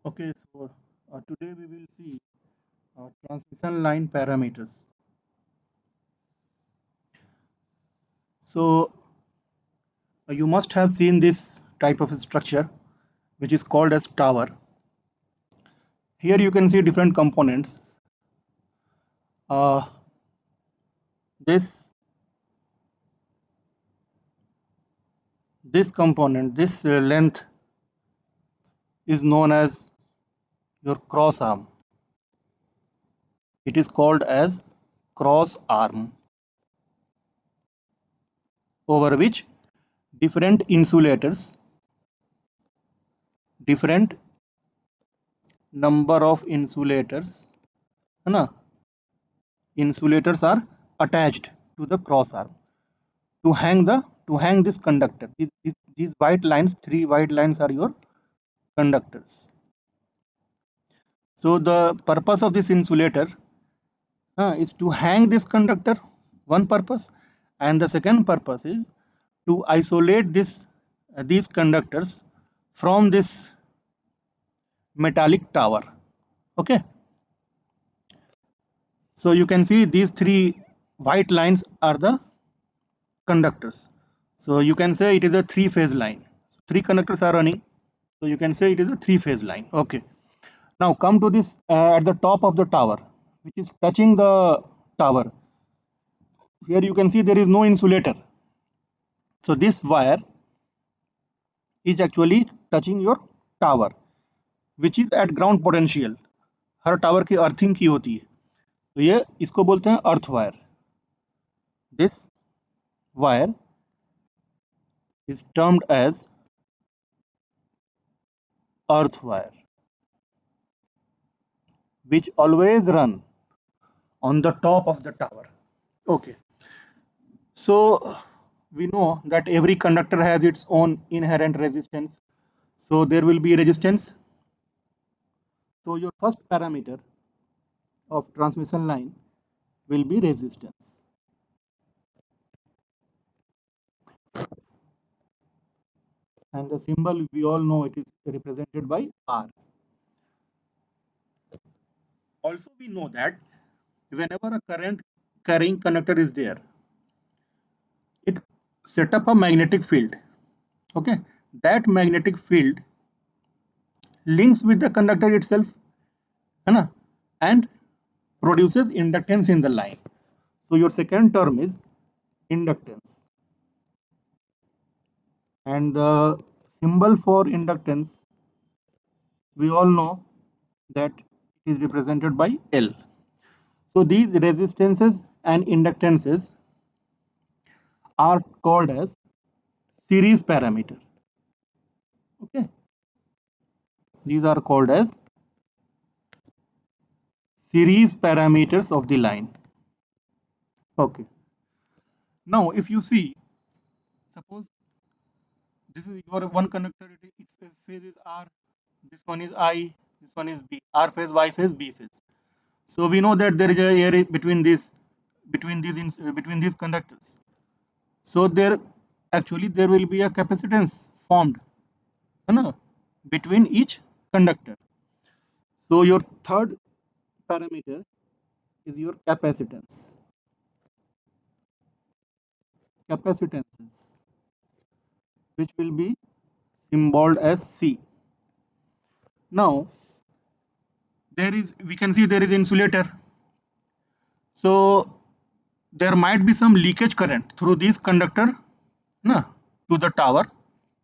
Okay, so today we will see transmission line parameters. So you must have seen this type of structure which is called as tower. Here you can see different components. Uh, this this component, this length is known as your cross arm. It is called as cross arm, over which different insulators, different number of insulators, है ना? Insulators are attached to the cross arm to hang this conductor. These white lines, three white lines are your conductors. So the purpose of this insulator is to hang this conductor, one purpose, and the second purpose is to isolate these conductors from this metallic tower. Okay, so you can see these three white lines are the conductors. So you can say it is a three-phase line. So three conductors are running, so you can say it is a three-phase line. Okay, now come to this at the top of the tower, which is touching the tower. Here you can see there is no insulator, so this wire is actually touching your tower, which is at ground potential. Her tower की earthing की होती है, तो ये इसको बोलते हैं earth wire. This wire is termed as earth wire, which always run on the top of the tower. Okay, so we know that every conductor has its own inherent resistance, so there will be resistance. So your first parameter of transmission line will be resistance, and the symbol we all know it is represented by R. Also we know that whenever a current carrying conductor is there, it set up a magnetic field. Okay, that magnetic field links with the conductor itself, है ना? And produces inductance in the line. So your second term is inductance, and the symbol for inductance we all know that it is represented by L. So these resistances and inductances are called as series parameter. Okay, these are called as series parameters of the line. Okay, now if you see, suppose this is your one conductor, its phase is R, this one is I, this one is B, R phase, Y phase, B phase. So we know that there is a area between these conductors. So there will be a capacitance formed, है between each conductor. So your third parameter is your capacitances, which will be symbolized as C. Now we can see there is insulator. So there might be some leakage current through this conductor to the tower.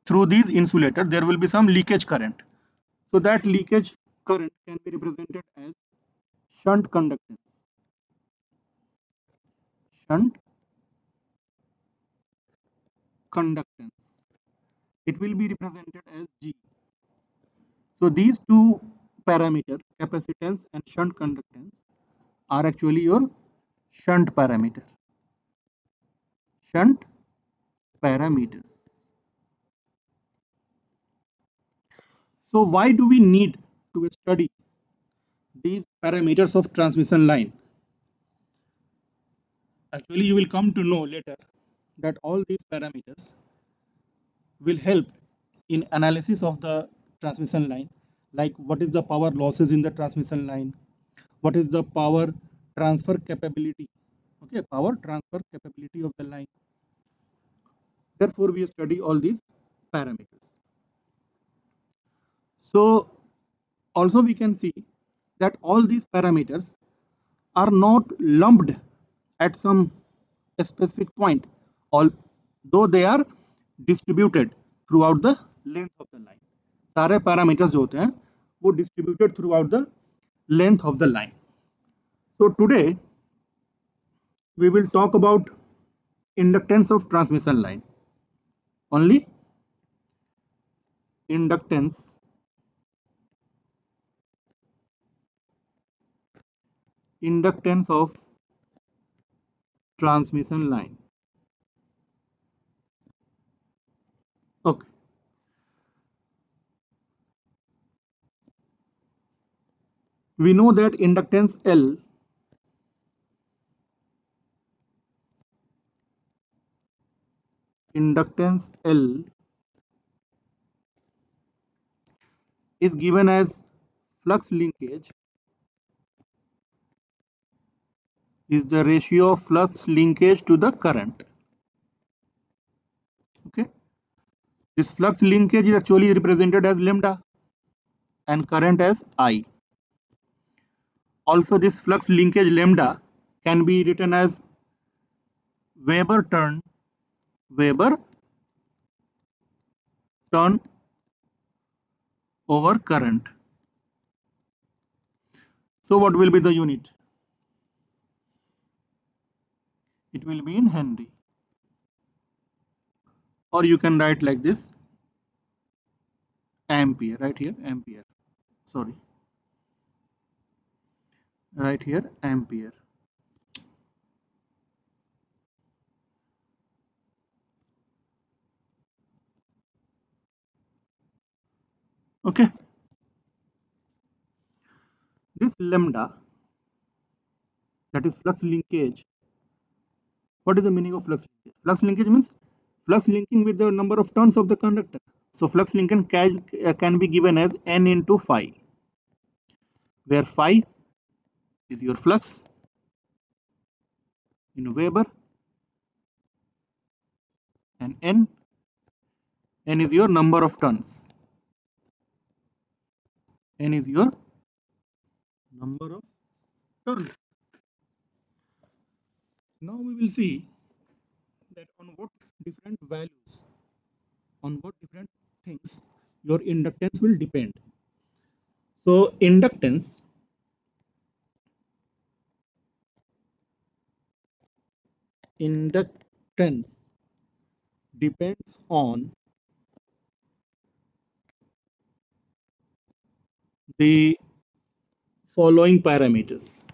Through these insulator there will be some leakage current, so that leakage current can be represented as shunt conductance. Shunt conductance, it will be represented as G. So these two parameters, capacitance and shunt conductance, are actually your shunt parameter. Shunt parameters. So why do we need to study these parameters of transmission line? Actually, you will come to know later that all these parameters will help in analysis of the transmission line. like what is the power losses in the transmission line, what is the power transfer capability, okay, power transfer capability of the line. Therefore we study all these parameters. So also we can see that all these parameters are not lumped at some specific point, although they are distributed throughout the length of the line. सारे parameters जो होते हैं वो distributed throughout the length of the line. So today we will talk about inductance of transmission line. Only inductance of transmission line. Okay. We know that inductance L is given as flux linkage is the ratio of flux linkage to the current. Okay, this flux linkage is actually represented as lambda and current as I. Also this flux linkage lambda can be written as Weber turn over current. So what will be the unit? It will be in Henry, or you can write like this, ampere, right here ampere, sorry, right here ampere. Okay, this lambda, that is flux linkage. What is the meaning of flux linkage? Flux linkage means flux linking with the number of turns of the conductor. So flux linkage can be given as n into phi, where phi is your flux in Weber and n is your number of turns. N is your number of turns. Now we will see that on what different values, on what different things your inductance will depend. So inductance depends on the following parameters.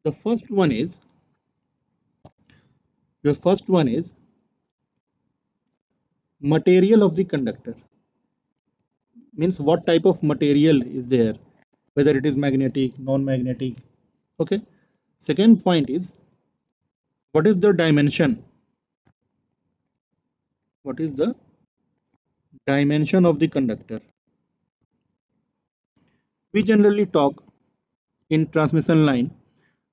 The first one is material of the conductor, means what type of material is there, whether it is magnetic, non-magnetic. Okay. Second point is what is the dimension, of the conductor. We generally talk in transmission line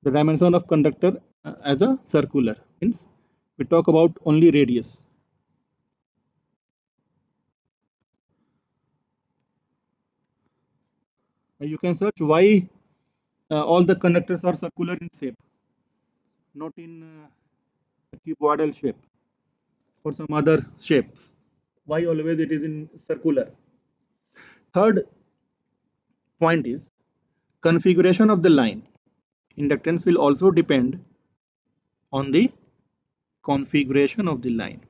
the dimension of conductor as a circular, means we talk about only radius. You can search why all the conductors are circular in shape, not in cuboidal shape or some other shapes. Why always it is in circular? Third point is configuration of the line. Inductance will also depend on the configuration of the line.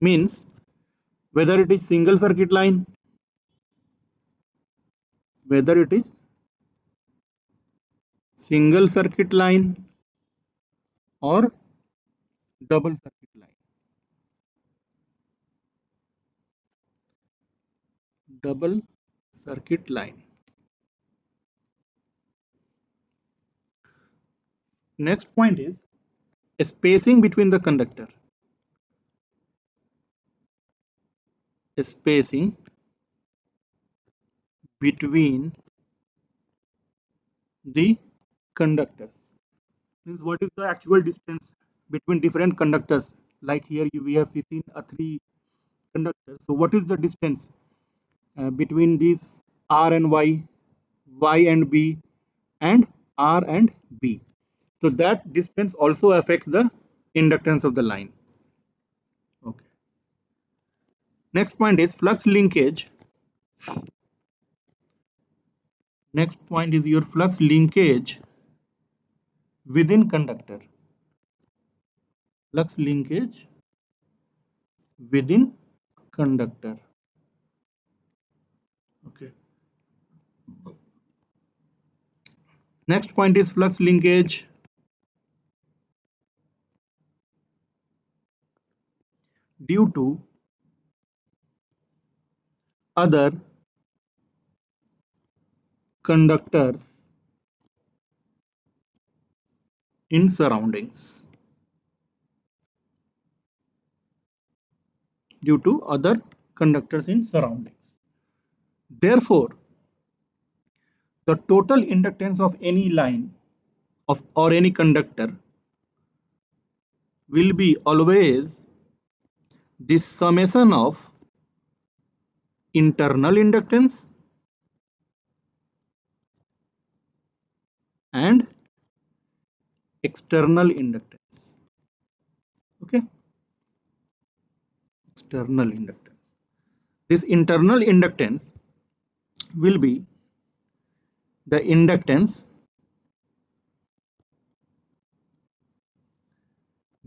Means whether it is single circuit line, or double circuit line. Next point is spacing between the conductor. Spacing between the conductors means what is the actual distance between different conductors. Like here we have seen a three conductors. So what is the distance between these R and Y and B, and R and B? So that distance also affects the inductance of the line. Okay. Next point is flux linkage. Next point is your flux linkage within conductor. Flux linkage within conductor. Okay. Next point is flux linkage due to other conductors in surroundings. Due to other conductors in surroundings. Therefore, the total inductance of any line of or any conductor will be always the summation of internal inductance and external inductance. Okay, external inductance. This internal inductance will be the inductance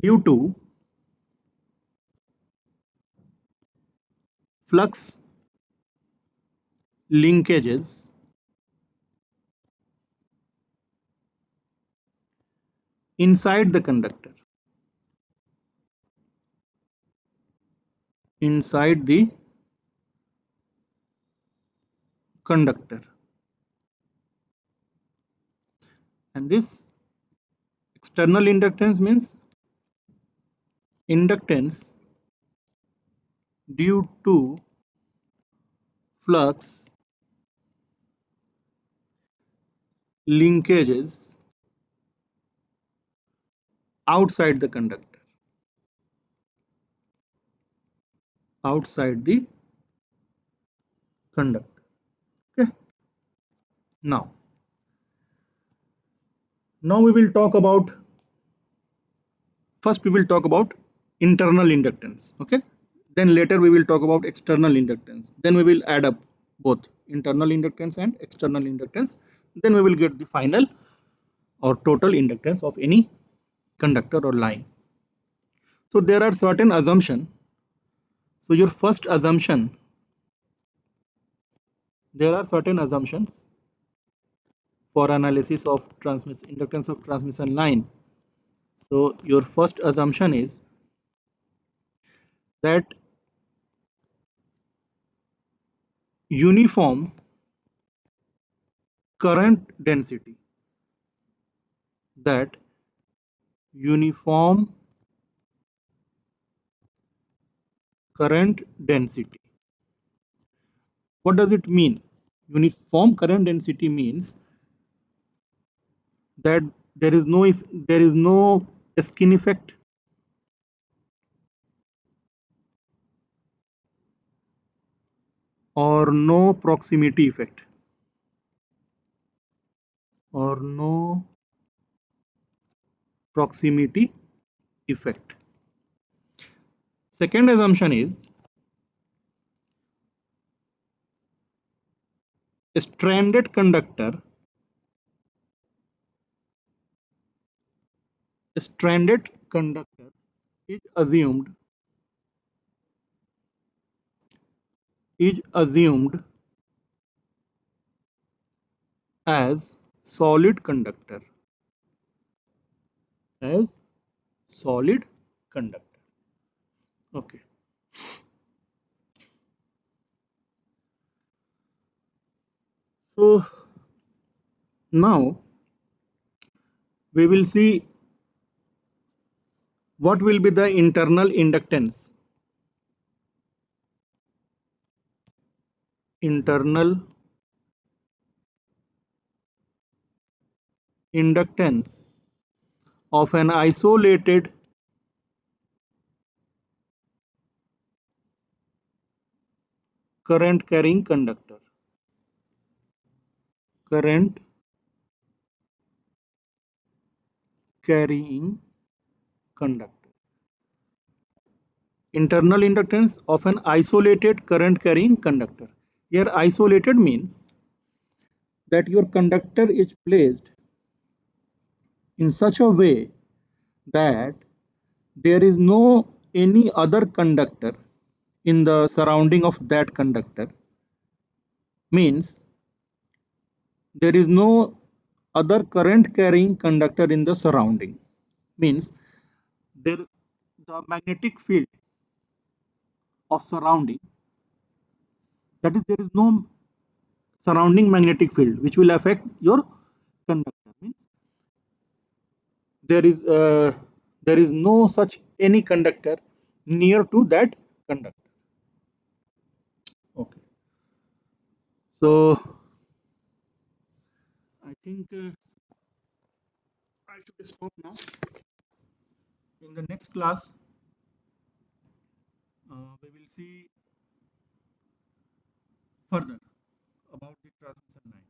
due to flux linkages inside the conductor. Inside the conductor. And this external inductance means inductance due to flux linkages outside the conductor. Outside the conductor. Okay. Now we will talk about, first we will talk about internal inductance. Okay. Then later we will talk about external inductance. Then we will add up both internal inductance and external inductance. Then we will get the final or total inductance of any conductor or line. So there are certain assumptions. So your first assumption, there are certain assumptions for analysis of inductance of transmission line. So your first assumption is that uniform current density, that uniform current density. What does it mean? Uniform current density means that there is no skin effect or no proximity effect or no proximity effect. Second assumption is a stranded conductor is assumed as solid conductor, as solid conductor. Okay. So now we will see what will be the internal inductance. Internal inductance of an isolated current carrying conductor. Current carrying conductor. Internal inductance of an isolated current carrying conductor. Here isolated means that your conductor is placed in such a way that there is no any other conductor in the surrounding of that conductor, means there is no other current carrying conductor in the surrounding, means there the magnetic field of surrounding, that is there is no surrounding magnetic field which will affect your conductor, means there is no such any conductor near to that conductor. Okay, so I think I should stop now. In the next class we will see further about the transmission line.